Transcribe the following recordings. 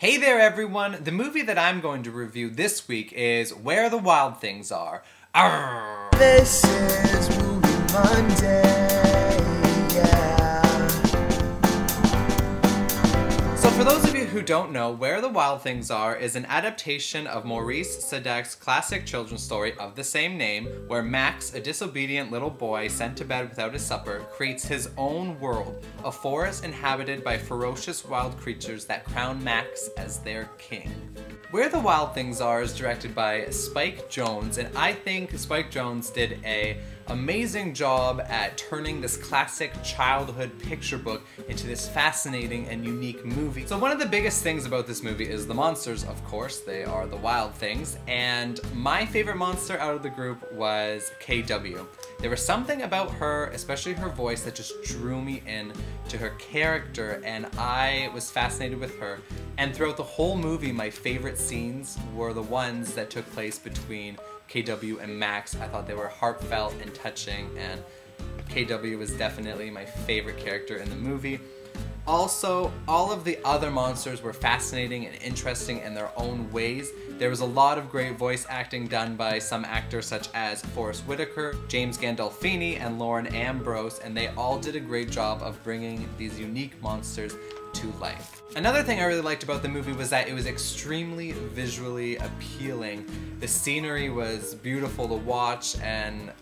Hey there everyone! The movie that I'm going to review this week is Where the Wild Things Are. Arrgh. This is Movie Monday, yeah. So for those of you who don't know, Where the Wild Things Are is an adaptation of Maurice Sedak's classic children's story of the same name, where Max, a disobedient little boy sent to bed without his supper, creates his own world, a forest inhabited by ferocious wild creatures that crown Max as their king. Where the Wild Things Are is directed by Spike Jonze, and I think Spike Jonze did an amazing job at turning this classic childhood picture book into this fascinating and unique movie. So one of the biggest things about this movie is the monsters, of course. They are the wild things, and my favorite monster out of the group was KW. There was something about her, especially her voice, that just drew me in to her character, and I was fascinated with her. And throughout the whole movie, my favorite scenes were the ones that took place between KW and Max. I thought they were heartfelt and touching, and KW was definitely my favorite character in the movie. Also, all of the other monsters were fascinating and interesting in their own ways. There was a lot of great voice acting done by some actors such as Forrest Whitaker, James Gandolfini, and Lauren Ambrose, and they all did a great job of bringing these unique monsters to life. Another thing I really liked about the movie was that it was extremely visually appealing. The scenery was beautiful to watch, and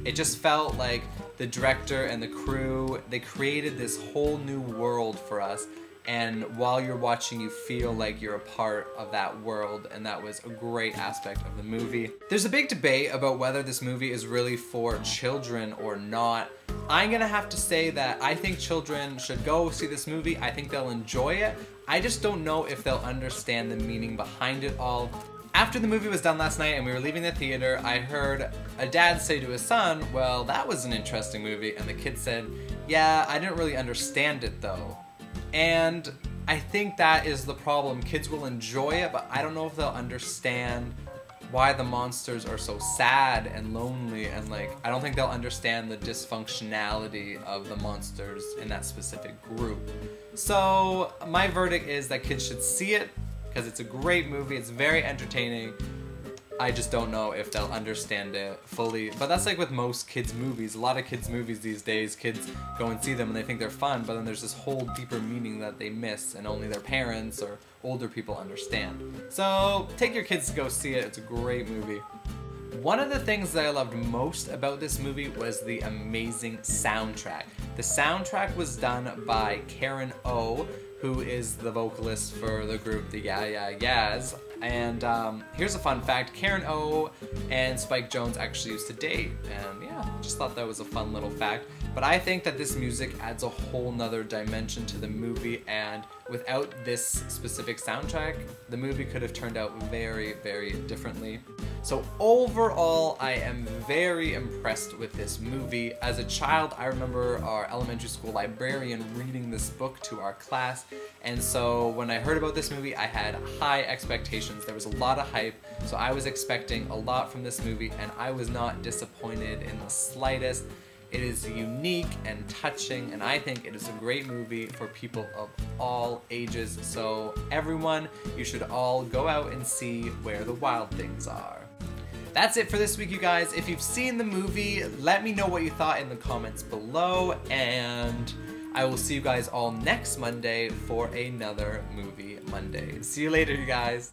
it just felt like the director and the crew, they created this whole new world for us, and while you're watching you feel like you're a part of that world, and that was a great aspect of the movie. There's a big debate about whether this movie is really for children or not. I'm gonna have to say that I think children should go see this movie. I think they'll enjoy it. I just don't know if they'll understand the meaning behind it all. After the movie was done last night and we were leaving the theater, I heard a dad say to his son, "Well, that was an interesting movie," and the kid said, "Yeah, I didn't really understand it though." And I think that is the problem. Kids will enjoy it, but I don't know if they'll understand why the monsters are so sad and lonely, and like, I don't think they'll understand the dysfunctionality of the monsters in that specific group. So my verdict is that kids should see it because it's a great movie, it's very entertaining. I just don't know if they'll understand it fully. But that's like with most kids' movies. A lot of kids' movies these days, kids go and see them and they think they're fun, but then there's this whole deeper meaning that they miss and only their parents or older people understand. So take your kids to go see it, it's a great movie. One of the things that I loved most about this movie was the amazing soundtrack. The soundtrack was done by Karen O, who is the vocalist for the group the Yeah Yeah Yeahs. And here's a fun fact, Karen O and Spike Jonze actually used to date, and yeah, just thought that was a fun little fact. But I think that this music adds a whole nother dimension to the movie, and without this specific soundtrack, the movie could have turned out very, very differently. So overall, I am very impressed with this movie. As a child, I remember our elementary school librarian reading this book to our class, and so when I heard about this movie, I had high expectations. There was a lot of hype, so I was expecting a lot from this movie, and I was not disappointed in the slightest. It is unique and touching, and I think it is a great movie for people of all ages. So everyone, you should all go out and see Where the Wild Things Are. That's it for this week, you guys. If you've seen the movie, let me know what you thought in the comments below, and I will see you guys all next Monday for another Movie Monday. See you later, you guys.